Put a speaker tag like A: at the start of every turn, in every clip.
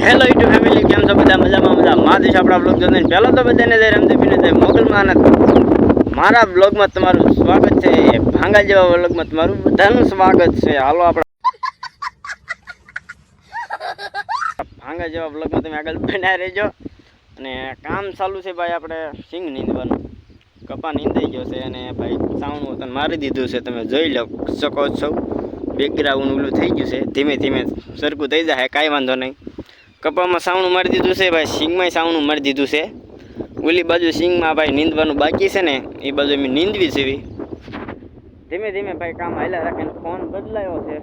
A: Hello YouTube family, કેમ છો બધા? મજામાં માધીશ આપણા બ્લોગ જોઈને પહેલો તો બધાને જય રામદેવીને જય મોગલમાં. મારા બ્લોગમાં તમારું સ્વાગત છે. ભાંગા જેવા બ્લોગમાં તમારું બધાનું સ્વાગત છે. હાલો આપણા ભાંગા જેવા બ્લોગમાં તમે આગળ બનાવી રહેજો. અને કામ ચાલુ છે ભાઈ, આપણે સિંગ નીંદવાનું. કપા નીંદાઈ ગયો છે અને ભાઈ સાવણું તને મારી દીધું છે, તમે જોઈ લો શકો છો. બેકગ્રાઉન્ડ ઓલું થઈ ગયું છે, ધીમે ધીમે સરખું થઈ જાય, કાંઈ વાંધો નહીં. કપામાં સાવણું મારી દીધું છે ભાઈ, સિંગમાં સાવણું મારી દીધું છે. ઓલી બાજુ સિંગમાં ભાઈ નીંદવાનું બાકી છે ને, એ બાજુ એમ નીંદવી છે. ધીમે ધીમે ભાઈ કામ હાલ્યા રાખે. ફોન બદલાયો છે,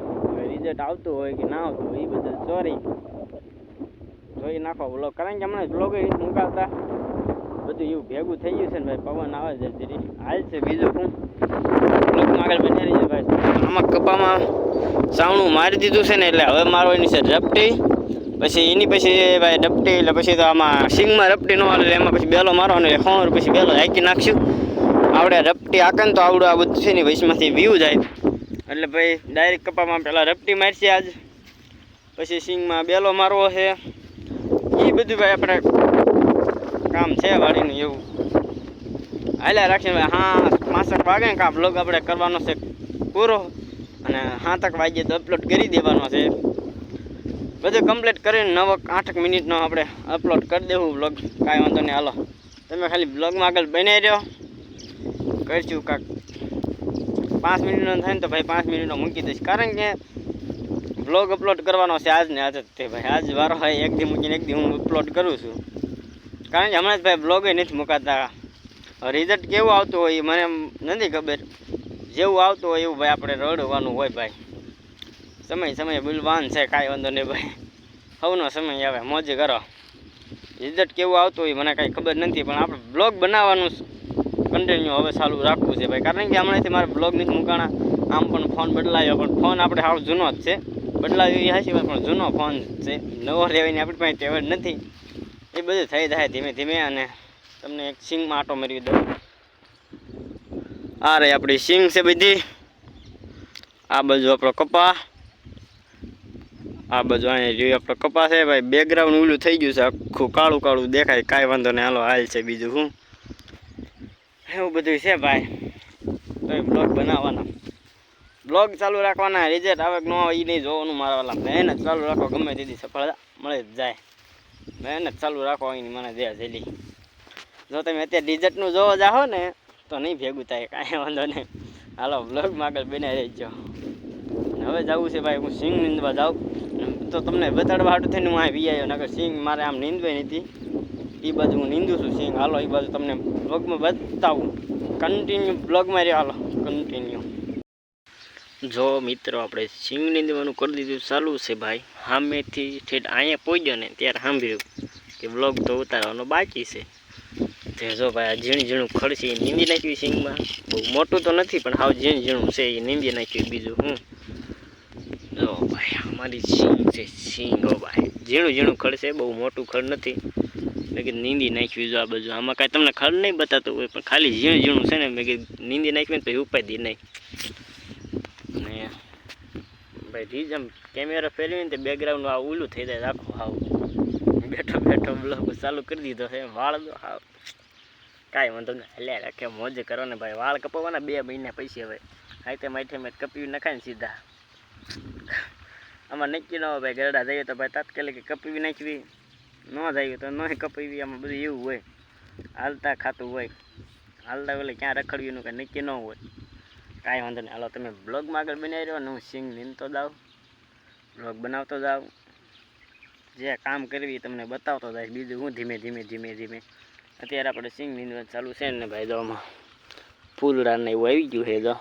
A: રિઝલ્ટ આવતું હોય કે ના આવતું હોય એ બધું સોરી જોઈ નાખો બ્લોગ, કારણ કે હમણાં બ્લોગ મુકાવતા બધું એવું ભેગું થઈ ગયું છે ને ભાઈ. પવન આવે છે જરી હાલ છે, બીજું શું બ્લોગમાં આગળ બની રહી છે ભાઈ. આમાં કપામાં સાવણું મારી દીધું છે ને, એટલે હવે મારો એની છે રપટી, પછી એની પછી ભાઈ ડપટી, એટલે પછી તો આમાં સિંગમાં રપટી ન હાલે, એમાં પછી બેલો મારવાનો, એટલે ખોર પછી બેલો હાકી નાખશું. આવડે રપટી આકે ને તો આવડું આ બધું છે ને વચમાંથી વ્યૂ જાય, એટલે ભાઈ ડાયરેક્ટ કપામાં પહેલાં રપટી મારશે આજ, પછી સિંગમાં બેલો મારવો છે. એ બધું ભાઈ આપણે કામ છે વાડીનું એવું હાલ્યા રાખીને ભાઈ. હા 5 વાગે ને કાં બ્લોગ આપણે કરવાનો છે પૂરો, અને 7 વાગે તો અપલોડ કરી દેવાનો છે. બધું કમ્પ્લીટ કરીને 9-8 મિનિટનો આપણે અપલોડ કરી દેવું બ્લોગ, કાંઈ વાંધો નહીં. હાલો તમે ખાલી બ્લોગમાં આગળ બનાવી રહ્યો, કરીશું કાંક 5 મિનિટનો થાય ને તો ભાઈ 5 મિનિટનો મૂકી દઈશ, કારણ કે બ્લોગ અપલોડ કરવાનો છે આજ ને આજ જ તે ભાઈ. આજ વારો હોય એક દી મૂકીને એક દી હું અપલોડ કરું છું, કારણ કે હમણાં જ ભાઈ બ્લોગે નથી મુકાતા. રિઝલ્ટ કેવું આવતું હોય એ મને નથી ખબર, જેવું આવતું હોય એવું ભાઈ આપણે રડવાનું હોય ભાઈ. સમય બુલવાન છે, કાંઈ વાંધો નહીં ભાઈ. સૌનો સમય આવે, મોજ કરો. રિઝલ્ટ કેવું આવતું હોય મને કાંઈ ખબર નથી, પણ આપણે બ્લોગ બનાવવાનું કન્ટિન્યુ હવે ચાલુ રાખવું છે ભાઈ. કારણ કે હમણાંથી મારે બ્લોગ નથી મુકાણા. આમ પણ ફોન બદલાયો, પણ ફોન આપણે હાવ જૂનો જ છે. બદલાવ્યો એ હાચી વાત, પણ જૂનો ફોન છે, નવો લેવાની આપણી પાસે ટેવ નથી. એ બધું થઈ જાય ધીમે ધીમે. અને તમને એક સિંગમાં આટો મારી દઉં. આ રહી આપણી સિંગ છે બધી, આ બાજુ આપણો કપા, આ બાજુ અહીંયા જોઈએ આપણો કપા છે ભાઈ. બેકગ્રાઉન્ડ ઓલું થઈ ગયું છે, આખું કાળું કાળું દેખાય, કાંઈ વાંધો નહીં. હાલો હાલ છે, બીજું શું એવું બધું છે ભાઈ. તો એ બ્લોગ બનાવવાના, બ્લોગ ચાલુ રાખવાના. રિઝલ્ટ આવે કે ન આવે એ નહીં જોવાનું મારા વાલા. મહેનત ચાલુ રાખો, ગમે તેથી સફળતા મળી જ જાય. મહેનત ચાલુ રાખો, એની મને દે જલ્દી. જો તમે અત્યારે રિઝલ્ટનું જોવા જાઓ ને તો નહીં ભેગું થાય, કાંઈ વાંધો નહીં. હાલો બ્લોગમાં આગળ બનાવી રહેજો. હવે જવું છે ભાઈ, હું સિંગ નીંદવા જાઉં તો તમને બતાડવા હાટું થઈને હું આ વી આવ્યો, નકર સિંગ મારે આમ નીંદવાઈ નથી. એ બાજુ હું નીંદું છું સિંગ. હાલો એ બાજુ તમને બ્લોગમાં બતાવું. કન્ટિન્યુ બ્લોગમાં રહ્યો, હાલો કન્ટિન્યુ. જો મિત્રો આપણે સિંગ નીંદવાનું કરી દીધું ચાલુ છે ભાઈ. સામેથી ઠેઠ અહીંયા પહોંચ્યો ને ત્યારે સાંભળ્યું કે બ્લોગ તો ઉતારવાનો બાકી છે. તે જો ભાઈ આ ઝીણું ઝીણું ખડ છે એ નીંદી નાખ્યું સિંગમાં. બહુ મોટું તો નથી, પણ હાવ ઝીણું ઝીણું છે એ નીંદી નાખ્યું. બીજું હું જો ભાઈ અમારી સિંગ છે, સિંગ. હો ભાઈ ઝીણું ઝીણું ખડ છે, બહુ મોટું ખડ નથી. મેં કીધું નીંદી નાખ્યું. જો આ બાજુ આમાં કાંઈ તમને ખડ નહીં બતાતું હોય, પણ ખાલી ઝીણું ઝીણું છે ને, મેં કીધું નીંદી નાખ્યું ને પછી ઉપાડી નહીં. ને ભાઈ રીજ આમ કેમેરા ફેરવીને તે બેકગ્રાઉન્ડ આ ઓલું થઈ જાય આખું. હાવ બેઠો બેઠો બ્લોગ ચાલુ કરી દીધો છે. વાળ દો હાવ કાંઈ વાંધો નહીં, હલ્યા રાખે, મોજ કરો ને ભાઈ. વાળ કપાવવાના 2 મહિના પછી હવે હાઈતે માઠે મેં કપી નખાય ને સીધા. આમાં નક્કી ન હોય ભાઈ, ગરડા જઈએ તો ભાઈ તાત્કાલિક કપી નાખવી, ન જાય તો ન કપાવી. આમાં બધું એવું હોય, હાલતા ખાતું હોય, હાલતા એટલે ક્યાં રખડવીનું કાંઈ નક્કી ન હોય. કાંઈ વાંધો નહીં. હાલો તમે બ્લોગમાં આગળ બનાવી રહ્યો ને હું સિંગ નીંદતો જાઉં, બ્લોગ બનાવતો જાઉં, જે કામ કરવી તમને બતાવતો જાય. બીજું હું ધીમે ધીમે અત્યારે આપણે સિંગ નીંદવા ચાલુ છે ને ભાઈ. જો આમાં ફૂલડા ને એવું આવી ગયું છે, જો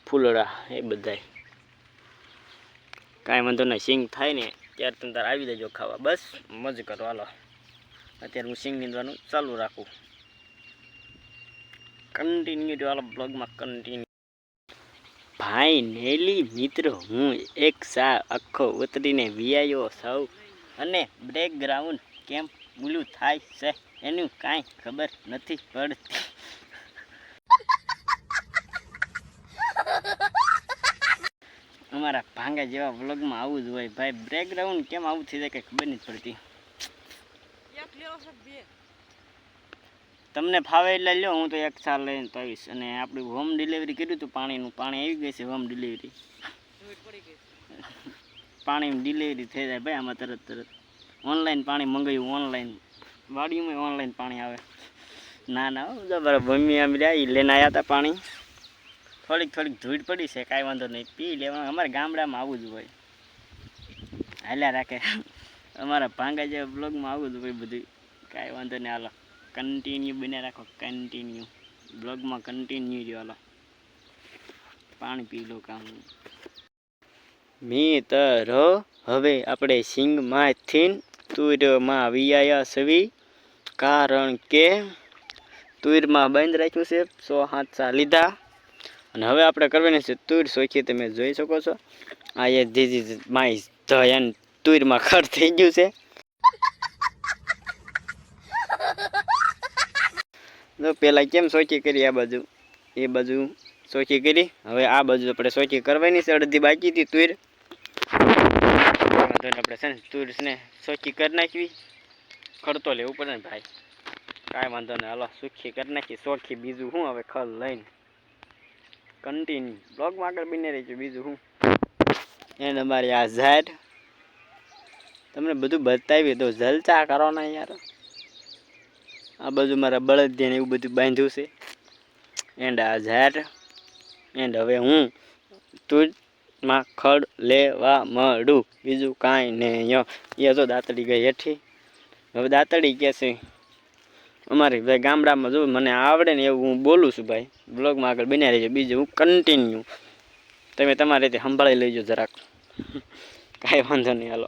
A: ફૂલડા એ બધાય. કાંઈ વાંધો નહીં, સિંગ થાય ને ત્યારે તમે તાર આવી દેજો ખાવા. બસ મજ કરો. હાલો અત્યારે હું સિંગ નીંદવાનું ચાલુ રાખું, કન્ટિન્યુ. હાલો બ્લોગમાં કન્ટિન્યુ. ભાઈ નેલી મિત્રો, હું એક સા આખો ઉતરીને વિયાયો સૌ, અને બેકગ્રાઉન્ડ કેમ બોલું થાય છે એનું કાંઈ ખબર નથી પડતી. અમારા ભાંગા જેવા વ્લોગમાં આવું જ હોય ભાઈ. બેકગ્રાઉન્ડ કેમ આવું થઈ જાય કંઈ ખબર નથી પડતી. તમને ફાવે એટલે લ્યો, હું તો એક સાલ લઈને તો આવીશ. અને આપણે હોમ ડિલિવરી કર્યું હતું પાણીનું, પાણી આવી ગઈ છે હોમ ડિલિવરી. પાણીની ડિલિવરી થઈ જાય ભાઈ આમાં તરત. ઓનલાઈન પાણી મંગાવ્યું, ઓનલાઈન વાડીમાં ઓનલાઈન પાણી આવે. ના બરાબર મમ્મી આમ રહ્યા લઈને આવ્યા હતા પાણી. થોડીક ધૂળ પડી છે, કાંઈ વાંધો નહીં, પી લેવાનું. અમારે ગામડામાં આવું જ હોય, હાલ્યા રાખે. અમારા ભાંગા જેવા બ્લોગમાં આવું જ હોય બધું, કાંઈ વાંધો નહીં. હાલો કન્ટિન્યુ બને રાખો, કન્ટિન્યુ બ્લોગમાં કન્ટિન્યુ રહ્યો. હાલો પાણી પી લો કામ. મિત્રો હવે આપણે સિંગમાંથી તુરમાં વિયાયા સવી, કારણ કે તુરમાં બંધ રાખ્યું છે. 100 7 લીધા અને હવે આપણે કરવાની છે તુર સોખી. તમે જોઈ શકો છો આ એ ધીધી માય ધયન તુરમાં ખર થઈ ગયું છે. જો પેલા કેમ સોખી કરી, આ બાજુ એ બાજુ સોખી કરી. હવે આ બાજુ આપણે સોખી કરવાની છે. અડધી બાકી હતી તુર, આપણે છે ને તુર ને સોખી કરી નાખવી. ખડતો લેવું પડે ને ભાઈ, કાંઈ વાંધો નહીં. હાલો સુખી કરી નાખી સોખી. બીજું શું હવે ખલ લઈને કન્ટિન્યુ બ્લોગમાં આગળ બની રહીશું. બીજું શું એને અમારી આ ઝાડ તમને બધું બતાવી તો જલચા કરો ને યાર. આ બાજુ મારા બળદને એવું બધું બાંધ્યું છે. એન્ડ આ ઝાડ એન્ડ હવે હું તુરમાં ખડ લેવા મળું. બીજું કાંઈ નહીં. એ તો દાંતડી ગઈ હેઠી. હવે દાંતડી કહે છે અમારી ભાઈ ગામડામાં જો મને આવડે ને એવું હું બોલું છું ભાઈ. બ્લોગમાં આગળ બન્યા રહીજો. બીજું હું કન્ટિન્યુ તમે તમારી રીતે સંભાળી લેજો જરાક, કાંઈ વાંધો નહીં. હાલો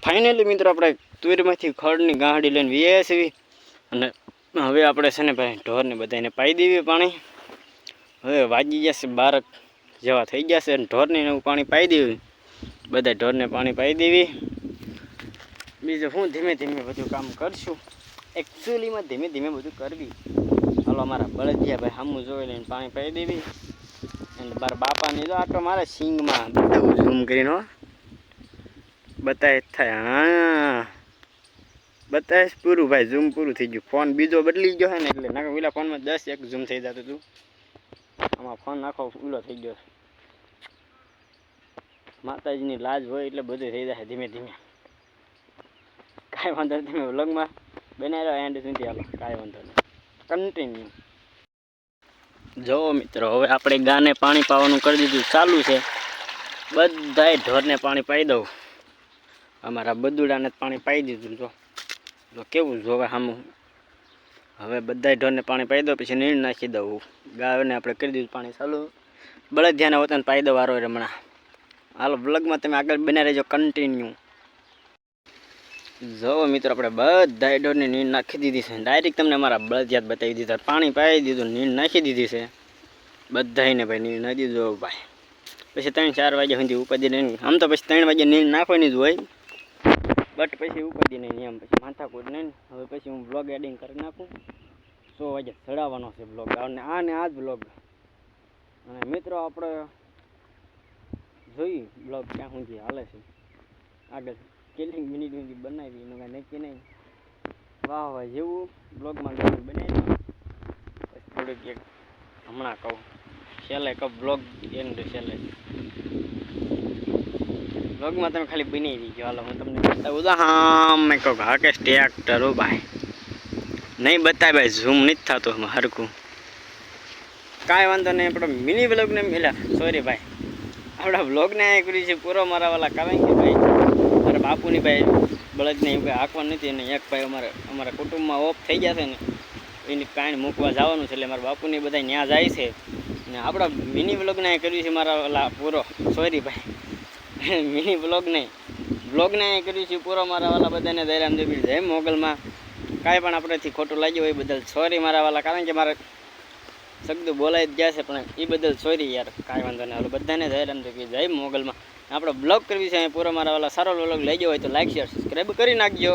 A: ફાઇનલી મિત્રો આપણે તુરમાંથી ખડની ગાંડી લઈને વીએ છીએ. અને હવે આપણે છે ને ભાઈ ઢોરને બધાને પાઈ દેવી પાણી. હવે વાગી ગયા છે 12 જેવા થઈ ગયા છે અને ઢોરને એવું પાણી પાઈ દેવી. બધા ઢોરને પાણી પાઈ દેવી. બીજું હું ધીમે ધીમે બધું કામ કરશું. એકચ્યુઅલીમાં ધીમે ધીમે બધું કરવી. હાલો અમારા બળદિયા ભાઈ સામું જોઈ લઈને પાણી પાઈ દેવી. અને મારા બાપાની જો આટો મારે સિંગમાં બધું ઝૂમ કરીને હો બતાય થાય. હા બતાય પૂરું ભાઈ, ઝૂમ પૂરું થઈ ગયું. ફોન બીજો બદલી ગયો છે ને એટલે નાખો. પેલા ફોનમાં 10 1 ઝૂમ થઈ જતું હતું, આમાં ફોન નાખો ઉલો થઈ ગયો. માતાજીની લાજ હોય એટલે બધું થઈ જાય ધીમે ધીમે. કાંઈ વાંધો નહીં, તમે વ્લોગમાં બનાવી રહ્યો એન્ડ સુધી. હાલો કાંઈ વાંધો નહીં, કન્ટિન્યુ જો મિત્રો. હવે આપણે ગાને પાણી પાવાનું કરી દીધું ચાલુ છે. બધાય ઢોરને પાણી પાઈ દઉં. અમારા બદુડાને પાણી પાઈ દીધું. જો કેવું જોવે સામું. હવે બધાય ઢોરને પાણી પાઈ દઉં, પછી નીણ નાખી દઉં. ગાયોને આપણે કરી દીધું પાણી ચાલુ. બળદિયાને વતન પાઈ દઉં વારો રમણા. હાલો વ્લોગમાં તમે આગળ બના રહેજો કન્ટિન્યુ. જો મિત્રો આપણે બધા ઢોરની નીણ નાખી દીધી છે. ડાયરેક્ટ તમને અમારા બળદિયા બતાવી દીધા. પાણી પાઈ દીધું, નીણ નાખી દીધી છે બધાને ભાઈ. નીણ નાખી દીધું ભાઈ. પછી 3 4 વાગ્યા સુધી ઉપાદી નહીં. આમ તો પછી 3 વાગ્યા નીણ નાખવાની જ હોય, બટ પછી ઉપાદી નહીં એમ. પછી માથાકૂટ નહીં. હવે પછી હું બ્લોગ એડિંગ કરી નાખું. 100 વાગે ચડાવવાનો છે બ્લોગ. અને આ જ બ્લોગ. અને મિત્રો આપણે જોઈ બ્લોગ ક્યાં સુધી હાલે છે આગળ. કેટલી મિનિટ સુધી બનાવી એનું કાંઈ નક્કી નહીં. વાહ જેવું બ્લોગમાં બનાવી. પછી થોડુંક એક હમણાં કહું છેલ્લે કહું બ્લોગ એન્ડ છેલ્લે બ્લોગમાં તમે ખાલી બની રહીજો. હાલો હું તમને બતાવું તો હા મેં કહું હા કે ટ્રેક્ટર હો ભાઈ. નહીં બતાય ભાઈ, ઝૂમ નથી થતું એમાં હરખું. કાંઈ વાંધો નહીં. આપણો મિની બ્લોગને મિલા સોરી ભાઈ, આપણા બ્લોગને આ કર્યું છે પૂરો મારા વાલા. કારણ કે ભાઈ મારા બાપુની ભાઈ બળદને એવું કંઈ હાંકવાનું નથી. અને એક ભાઈ અમારા કુટુંબમાં ઓફ થઈ ગયા છે ને, એની કાંઈ મૂકવા જવાનું છે. એટલે મારા બાપુની બધા ત્યાં જાય છે. અને આપણા મિની બ્લોગને આ કર્યું છે મારા વાલા પૂરો સોરી ભાઈ. મિની બ્લોગને કર્યું છે પૂરો મારા વાલા. બધાને જય રામદેવ પીર જય મોગલમાં. કાંઈ પણ આપણેથી ખોટું લાગ્યું હોય એ બદલ સોરી મારા વાલા. કારણ કે મારે શબ્દો બોલાઈ જ ગયા છે, પણ એ બદલ સોરી યાર. કાંઈ વાંધો નહીં. હાલો બધાને જય રામદેવ પીર જય મોગલમાં. આપણે બ્લોગ કરવી છે પૂરો મારા વાલા. સારો બ્લોગ લઈ ગયો હોય તો લાઈક શેર સબસ્ક્રાઈબ કરી નાખજો.